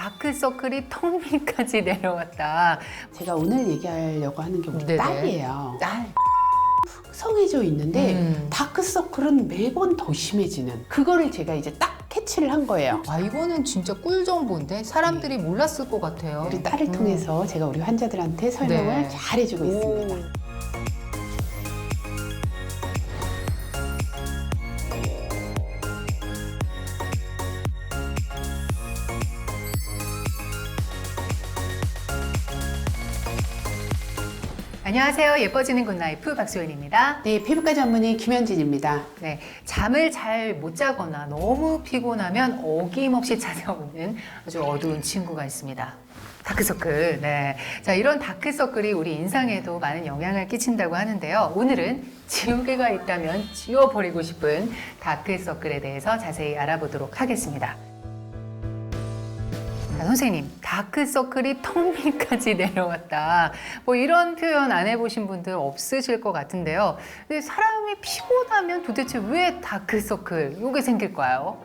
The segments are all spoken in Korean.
다크서클이 턱 밑까지 내려왔다. 제가 오늘 얘기하려고 하는 게 우리 네네. 딸이에요. 딸. 풍성해져 있는데 다크서클은 매번 더 심해지는 그거를 제가 이제 딱 캐치를 한 거예요. 와, 이거는 진짜 꿀 정보인데 사람들이 몰랐을 것 같아요. 우리 딸을 통해서 제가 우리 환자들한테 설명을 네. 잘 해주고 있습니다. 안녕하세요. 예뻐지는 굿라이프 박소연입니다. 네, 피부과 전문의 김현진입니다. 네, 잠을 잘 못 자거나 너무 피곤하면 어김없이 찾아오는 아주 어두운 친구가 있습니다. 다크서클. 네. 자, 이런 다크서클이 우리 인상에도 많은 영향을 끼친다고 하는데요. 오늘은 지우개가 있다면 지워버리고 싶은 다크서클에 대해서 자세히 알아보도록 하겠습니다. 자, 선생님, 다크서클이 턱 밑까지 내려왔다. 뭐 이런 표현 안 해보신 분들 없으실 것 같은데요. 근데 사람이 피곤하면 도대체 왜 다크서클 요게 생길까요?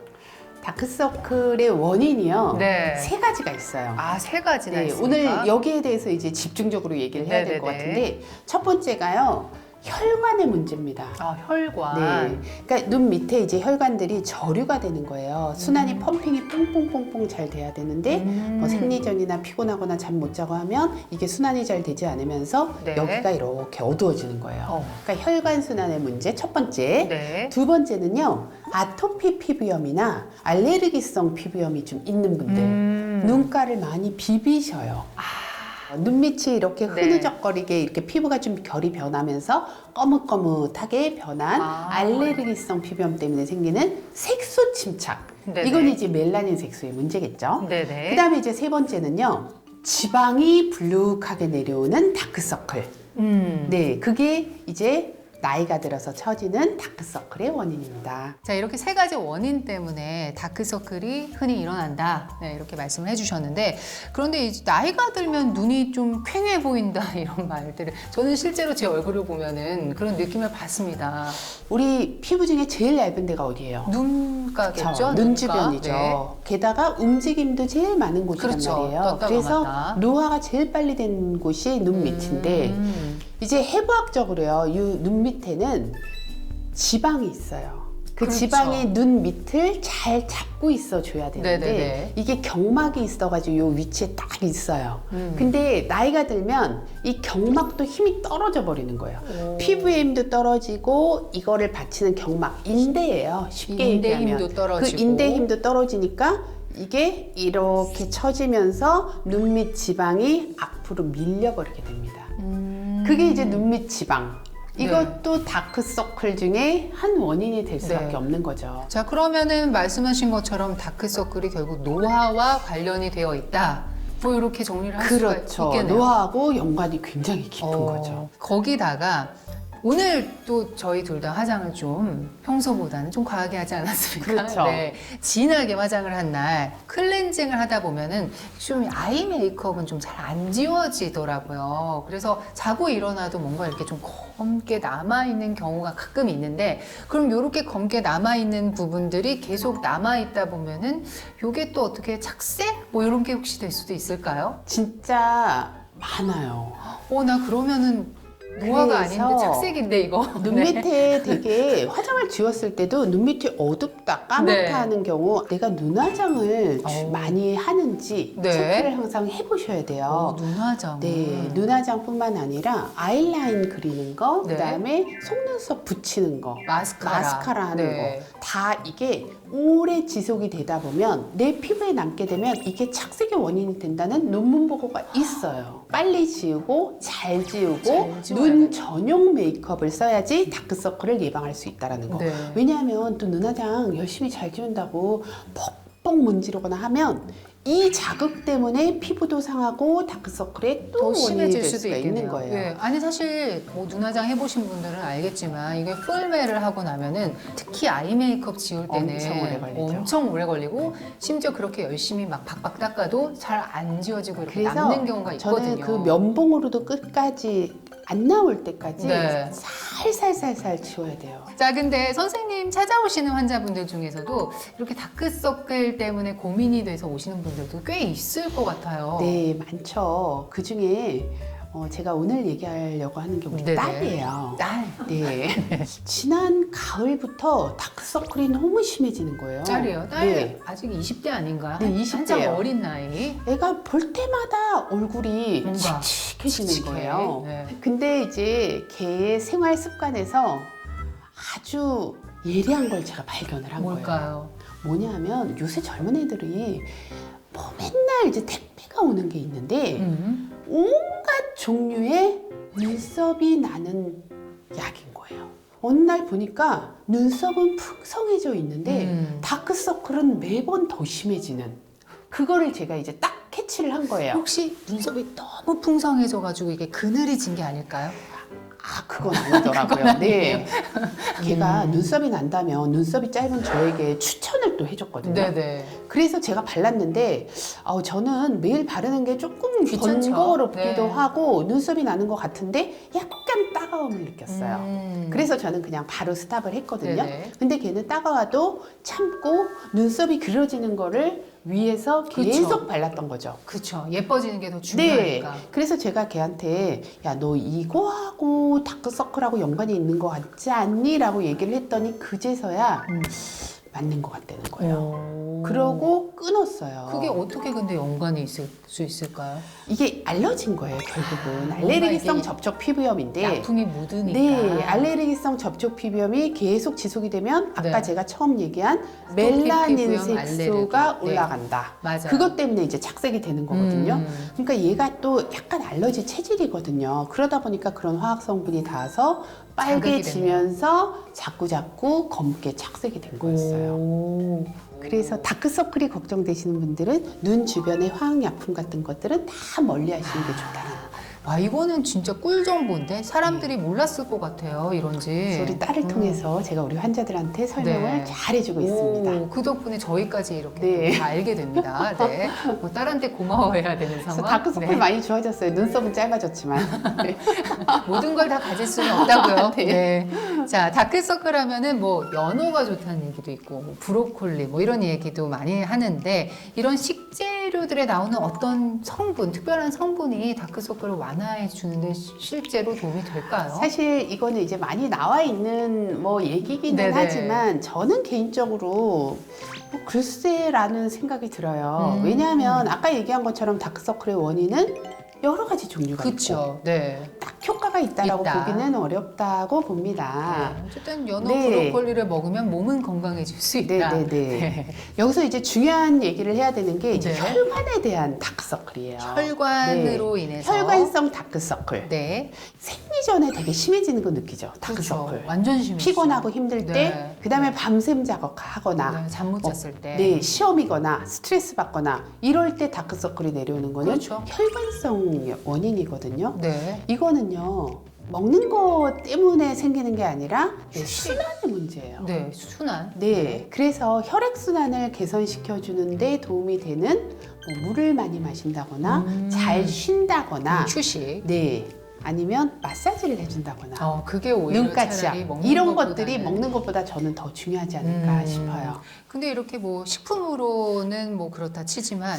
다크서클의 원인이요. 네. 세 가지가 있어요. 아, 세 가지나 네, 있습니까? 오늘 여기에 대해서 이제 집중적으로 얘기를 해야 될 것 네네네. 같은데 첫 번째가요. 혈관의 문제입니다. 아, 혈관. 네, 그러니까 눈 밑에 이제 혈관들이 저류가 되는 거예요. 순환이 펌핑이 뽕뽕뽕뽕 잘 돼야 되는데 뭐 생리전이나 피곤하거나 잠 못 자고 하면 이게 순환이 잘 되지 않으면서 네. 여기가 이렇게 어두워지는 거예요. 그러니까 혈관 순환의 문제 첫 번째. 네. 두 번째는요. 아토피 피부염이나 알레르기성 피부염이 좀 있는 분들 눈가를 많이 비비셔요. 눈밑이 이렇게 네. 흐느적거리게 이렇게 피부가 좀 결이 변하면서 거뭇거뭇하게 변한 알레르기성 피부염 때문에 생기는 색소 침착. 네네. 이건 이제 멜라닌 색소의 문제겠죠. 네네. 그 다음에 이제 세 번째는요. 지방이 불룩하게 내려오는 다크서클. 네, 그게 이제 나이가 들어서 처지는 다크서클의 원인입니다. 자, 이렇게 세 가지 원인 때문에 다크서클이 흔히 일어난다. 네, 이렇게 말씀을 해주셨는데, 그런데 이제 나이가 들면 눈이 좀 퀭해 보인다 이런 말들을 저는 실제로 제 얼굴을 보면은 그런 느낌을 받습니다. 우리 피부 중에 제일 얇은 데가 어디예요? 눈가겠죠? 그렇죠. 눈 눈가? 주변이죠. 네. 게다가 움직임도 제일 많은 곳이란 그렇죠. 말이에요. 떴다가 그래서 갔다. 노화가 제일 빨리 된 곳이 눈 밑인데 이제 해부학적으로요. 이 눈 밑에는 지방이 있어요. 그 그렇죠. 지방이 눈 밑을 잘 잡고 있어 줘야 되는데 네네네. 이게 경막이 있어가지고 요 위치에 딱 있어요. 근데 나이가 들면 이 경막도 힘이 떨어져 버리는 거예요. 피부의 힘도 떨어지고 이거를 받치는 경막, 인대예요. 쉽게 인대 얘기하면. 힘도 떨어지고. 그 인대 힘도 떨어지니까 이게 이렇게 처지면서 눈밑 지방이 앞으로 밀려버리게 됩니다. 그게 이제 눈밑 지방. 이것도 다크서클 중에 한 원인이 될 수밖에 네. 없는 거죠. 자, 그러면은 말씀하신 것처럼 다크서클이 결국 노화와 관련이 되어 있다. 뭐 이렇게 정리를 할 그렇죠. 수가 있겠네요. 노화하고 연관이 굉장히 깊은 거죠. 거기다가 오늘 또 저희 둘 다 화장을 좀 평소보다는 좀 과하게 하지 않았습니까? 그렇죠. 네, 진하게 화장을 한 날 클렌징을 하다 보면은 좀 아이 메이크업은 좀 잘 안 지워지더라고요. 그래서 자고 일어나도 뭔가 이렇게 좀 검게 남아있는 경우가 가끔 있는데, 그럼 이렇게 검게 남아있는 부분들이 계속 남아있다 보면은 요게 또 어떻게 착색? 뭐 이런 게 혹시 될 수도 있을까요? 진짜 많아요. 나 그러면은 노화가 그래서 아닌데 착색인데 이거. 눈 네. 밑에 되게 화장을 지웠을 때도 눈 밑이 어둡다, 까맣다 네. 하는 경우 내가 눈화장을 많이 하는지 네. 체크를 항상 해보셔야 돼요. 눈화장. 네, 눈화장뿐만 아니라 아이라인 그리는 거, 네. 그다음에 속눈썹 붙이는 거, 마스카라. 하는 네. 거, 다 이게 오래 지속이 되다 보면 내 피부에 남게 되면 이게 착색의 원인이 된다는 논문 보고가 있어요. 빨리 지우고 잘 지우고 잘 지워야 눈 전용 메이크업을 써야지 다크서클을 예방할 수 있다는 거. 네. 왜냐하면 또 눈화장 열심히 잘 지운다고 벅벅 문지르거나 하면 이 자극 때문에 피부도 상하고 다크서클에 또 더 원인이 심해질 될 수도 수가 있겠네요. 있는 거예요. 예. 아니 사실 뭐 눈화장 해보신 분들은 알겠지만 이게 풀메를 하고 나면은 특히 아이 메이크업 지울 때는 엄청 오래 걸리죠. 엄청 오래 걸리고 심지어 그렇게 열심히 막 박박 닦아도 잘 안 지워지고 이렇게 그래서 남는 경우가 있거든요. 저는 그 면봉으로도 끝까지 안 나올 때까지 네. 살살살살 지워야 돼요. 자, 근데 선생님 찾아오시는 환자분들 중에서도 이렇게 다크서클 때문에 고민이 돼서 오시는 분들도 꽤 있을 것 같아요. 네, 많죠. 그 중에 제가 오늘 얘기하려고 하는 게 우리 네네. 딸이에요. 딸. 네. 지난 가을부터 다크서클이 너무 심해지는 거예요. 딸이요? 딸 네. 아직 20대 아닌가요? 네, 20대 한참 예요. 어린 나이. 애가 볼 때마다 얼굴이 뭔가 칙칙해지는 칙칙해. 거예요. 네. 근데 이제 걔의 생활 습관에서 아주 예리한 걸 제가 발견을 한 거예요. 뭘까요? 뭐냐면 요새 젊은 애들이 뭐 맨날 이제 택배가 오는 게 있는데 온갖 종류의 눈썹이 나는 약인 거예요. 어느 날 보니까 눈썹은 풍성해져 있는데 다크서클은 매번 더 심해지는 그거를 제가 이제 딱 캐치를 한 거예요. 혹시 눈썹이 너무 풍성해져가지고 이게 그늘이 진 게 아닐까요? 아, 그건 아니더라고요. 네. 걔가 눈썹이 난다면 눈썹이 짧은 저에게 추천을 또 해줬거든요. 네네. 그래서 제가 발랐는데 저는 매일 바르는 게 조금 귀찮죠? 번거롭기도 네. 하고 눈썹이 나는 것 같은데 약간 따가움을 느꼈어요. 그래서 저는 그냥 바로 스탑을 했거든요. 네네. 근데 걔는 따가워도 참고 눈썹이 길어지는 거를 위해서 계속 그쵸. 발랐던 거죠. 그쵸. 예뻐지는 게 더 네. 중요하니까. 그래서 제가 걔한테 야, 너 이거하고 다크서클하고 연관이 있는 거 같지 않니? 라고 얘기를 했더니 그제서야 맞는 것 같다는 거예요. 오. 그러고 끊었어요. 그게 어떻게 근데 연관이 있을 수 있을까요? 이게 알러지인 거예요, 결국은. 뭔가 알레르기성 이게 접촉 피부염인데. 약품이 묻으니까. 네, 알레르기성 접촉 피부염이 계속 지속이 되면 아까 네. 제가 처음 얘기한 피부염 멜라닌 알레르기. 색소가 네. 올라간다. 맞아요. 그것 때문에 이제 착색이 되는 거거든요. 그러니까 얘가 또 약간 알러지 체질이거든요. 그러다 보니까 그런 화학 성분이 닿아서 빨개지면서 자꾸자꾸 검게 착색이 된 거였어요. 오. 그래서 다크서클이 걱정되시는 분들은 눈 주변의 화학약품 같은 것들은 다 멀리 하시는 게 좋다는 거. 와, 이거는 진짜 꿀 정보인데 사람들이 몰랐을 것 같아요, 이런지. 우리 딸을 통해서 제가 우리 환자들한테 설명을 네. 잘 해주고 있습니다. 오, 그 덕분에 저희까지 이렇게 네. 또다 알게 됩니다. 네. 뭐 딸한테 고마워해야 되는 그래서 상황. 다크서클 네. 많이 좋아졌어요. 눈썹은 짧아졌지만. 네. 모든 걸 다 가질 수는 없다고요. 네. 네. 자, 다크서클 하면은 뭐 연어가 좋다는 얘기도 있고, 뭐 브로콜리 뭐 이런 얘기도 많이 하는데 이런 식재료들에 나오는 어떤 성분, 특별한 성분이 다크서클을 완화해 주는데 실제로 도움이 될까요? 사실 이거는 이제 많이 나와 있는 뭐 얘기기는 네네. 하지만 저는 개인적으로 뭐 글쎄라는 생각이 들어요. 왜냐하면 아까 얘기한 것처럼 다크서클의 원인은 여러 가지 종류가 있고 그렇죠. 네. 딱 효과가 있다라고 있다. 보기는 어렵다고 봅니다. 네. 어쨌든 연어 네. 브로콜리를 먹으면 몸은 건강해질 수 있다. 네네네. 여기서 이제 중요한 얘기를 해야 되는 게 이제 네. 혈관에 대한 다크서클이에요. 혈관으로 인해서 혈관성 다크서클. 네. 생리 전에 되게 심해지는 거 느끼죠? 다크서클. 그렇죠. 완전 심해. 피곤하고 힘들 때, 네. 그 다음에 밤샘 작업하거나, 네, 잠 못 잤을 때. 네, 시험이거나 스트레스 받거나 이럴 때 다크서클이 내려오는 거는 그렇죠. 혈관성 원인이거든요. 네. 이거는요, 먹는 거 때문에 생기는 게 아니라 순환의 문제예요. 네, 순환. 네, 그래서 혈액순환을 개선시켜주는데 도움이 되는 뭐 물을 많이 마신다거나 잘 쉰다거나 휴식. 네, 아니면 마사지를 해준다거나 그게 오히려 눈까지야 차라리 먹는 이런 것보다는. 것들이 먹는 것보다 저는 더 중요하지 않을까 싶어요. 근데 이렇게 뭐 식품으로는 뭐 그렇다 치지만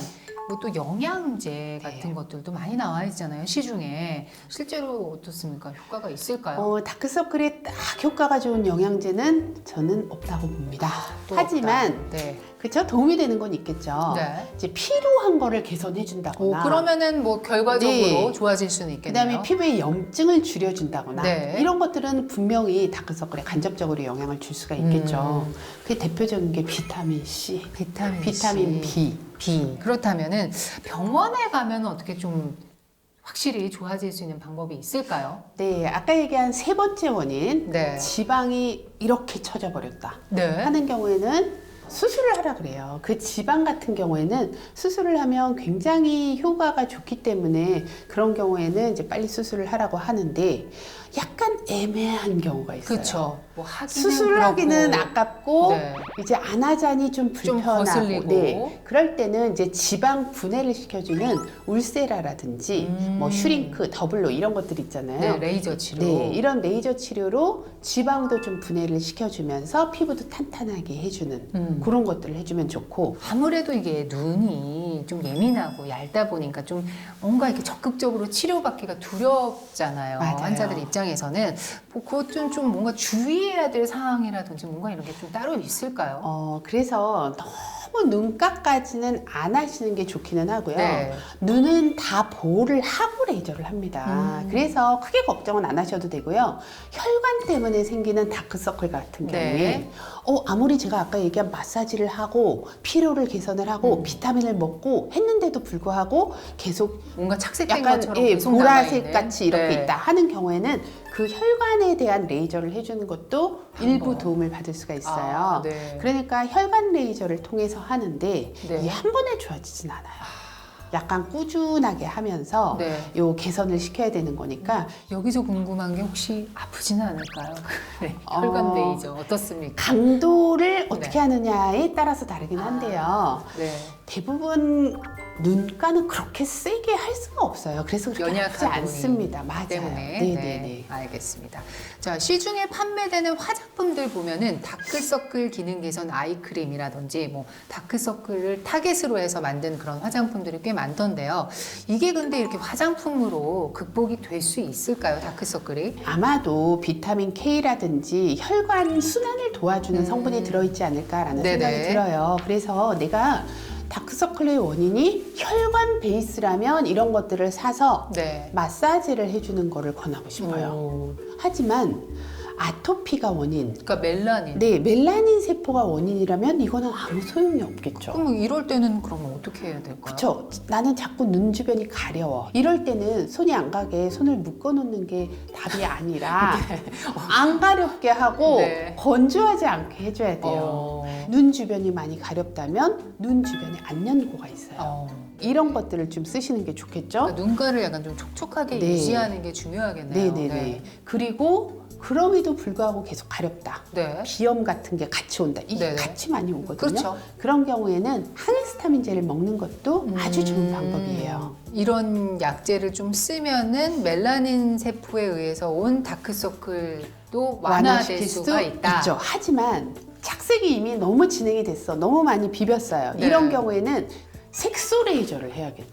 뭐 또 영양제 같은 네. 것들도 많이 나와 있잖아요, 시중에. 실제로 어떻습니까? 효과가 있을까요? 다크서클에 딱 효과가 좋은 영양제는 저는 없다고 봅니다. 또 하지만 없다. 네. 그쵸? 도움이 되는 건 있겠죠. 네. 이제 피로한 거를 개선해준다거나 그러면은 뭐 결과적으로 네. 좋아질 수는 있겠네요. 그다음에 피부의 염증을 줄여준다거나 네. 이런 것들은 분명히 다크서클에 간접적으로 영향을 줄 수가 있겠죠. 그 대표적인 게 비타민 C, 비타민 C. B. 그렇다면은 병원에 가면 어떻게 좀 확실히 좋아질 수 있는 방법이 있을까요? 네, 아까 얘기한 세 번째 원인 네. 지방이 이렇게 처져버렸다 네. 하는 경우에는 수술을 하라 그래요. 그 지방 같은 경우에는 수술을 하면 굉장히 효과가 좋기 때문에 그런 경우에는 이제 빨리 수술을 하라고 하는데 약간 애매한 경우가 있어요. 그렇죠. 뭐 하기는 수술하기는 그렇고. 아깝고 네. 이제 안 하자니 좀 불편하고 거슬리고. 네. 그럴 때는 이제 지방 분해를 시켜주는 울세라라든지 뭐 슈링크, 더블로 이런 것들 있잖아요. 네, 레이저 치료. 네, 이런 레이저 치료로 지방도 좀 분해를 시켜주면서 피부도 탄탄하게 해주는 그런 것들을 해주면 좋고. 아무래도 이게 눈이 좀 예민하고 얇다 보니까 좀 뭔가 이렇게 적극적으로 치료받기가 두렵잖아요. 맞아요. 환자들 입장에서는 뭐 그것 좀 뭔가 주의해야 될 사항이라든지 뭔가 이런 게 좀 따로 있을까요? 그래서 너무 눈가까지는 안 하시는 게 좋기는 하고요. 네. 눈은 다 보호를 하고 레이저를 합니다. 그래서 크게 걱정은 안 하셔도 되고요. 혈관 때문에 생기는 다크서클 같은 경우에 네. 아무리 제가 아까 얘기한 마사지를 하고 피로를 개선을 하고 비타민을 먹고 했는데도 불구하고 계속 뭔가 착색된 약간 것처럼 계속 보라색 남아있는. 같이 이렇게 네. 있다 하는 경우에는 그 혈관에 대한 레이저를 해주는 것도 일부 도움을 받을 수가 있어요. 아, 네. 그러니까 혈관 레이저를 통해서 하는데 네. 이게 한 번에 좋아지진 않아요. 약간 꾸준하게 하면서 네. 요 개선을 시켜야 되는 거니까 여기서 궁금한 게 혹시 아프지는 않을까요? 네. 혈관 레이저 어떻습니까? 강도를 어떻게 하느냐에 따라서 다르긴 한데요. 네. 대부분 눈가는 그렇게 세게 할 수가 없어요. 그래서 그렇게 하지 연약하고 않습니다. 맞아요. 때문에 네네네. 알겠습니다. 자, 시중에 판매되는 화장품들 보면은 다크서클 기능 개선 아이크림이라든지 뭐 다크서클을 타겟으로 해서 만든 그런 화장품들이 꽤 많던데요. 이게 근데 이렇게 화장품으로 극복이 될 수 있을까요? 다크서클이? 아마도 비타민 K라든지 혈관 순환을 도와주는 성분이 들어있지 않을까라는 네네. 생각이 들어요. 그래서 내가 다크서클의 원인이 혈관 베이스라면 이런 것들을 사서 네. 마사지를 해주는 거를 권하고 싶어요. 오. 하지만 아토피가 원인, 그러니까 멜라닌. 네, 멜라닌 세포가 원인이라면 이거는 아무 소용이 없겠죠. 그럼 이럴 때는 그러면 어떻게 해야 될까요? 그쵸. 나는 자꾸 눈 주변이 가려워. 이럴 때는 손이 안 가게 손을 묶어 놓는 게 답이 아니라 안 가렵게 하고 네. 건조하지 않게 해줘야 돼요. 어. 눈 주변이 많이 가렵다면 눈 주변에 안연고가 있어요. 어. 이런 것들을 좀 쓰시는 게 좋겠죠. 그러니까 눈가를 약간 좀 촉촉하게 네. 유지하는 게 중요하겠네요. 네네네. 그리고 그럼에도 불구하고 계속 가렵다. 네. 비염 같은 게 같이 온다. 이게 네네. 같이 많이 오거든요. 그렇죠. 그런 경우에는 항히스타민제를 먹는 것도 아주 좋은 방법이에요. 이런 약제를 좀 쓰면은 멜라닌 세포에 의해서 온 다크서클도 완화될 수가 있다. 있죠. 하지만 착색이 이미 너무 진행이 됐어. 너무 많이 비볐어요. 네. 이런 경우에는 색소 레이저를 해야겠죠.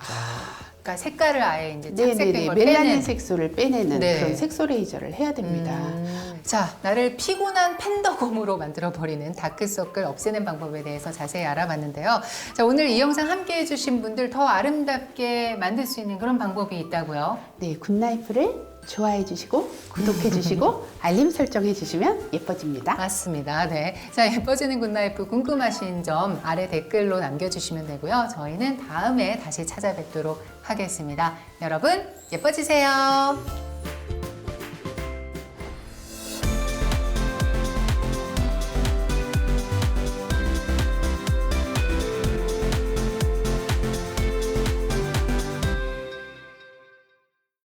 그러니까 색깔을 아예 이제 착색된 네네네. 걸 멜라닌 빼는. 색소를 빼내는 네. 그런 색소 레이저를 해야 됩니다. 자, 나를 피곤한 팬더곰으로 만들어버리는 다크서클 없애는 방법에 대해서 자세히 알아봤는데요. 자, 오늘 이 영상 함께 해주신 분들 더 아름답게 만들 수 있는 그런 방법이 있다고요. 네, 굿나이프를 좋아해 주시고 구독해 주시고 알림 설정해 주시면 예뻐집니다. 맞습니다. 네. 자, 예뻐지는 굿나이프 궁금하신 점 아래 댓글로 남겨주시면 되고요. 저희는 다음에 다시 찾아뵙도록 하겠습니다. 여러분, 예뻐지세요.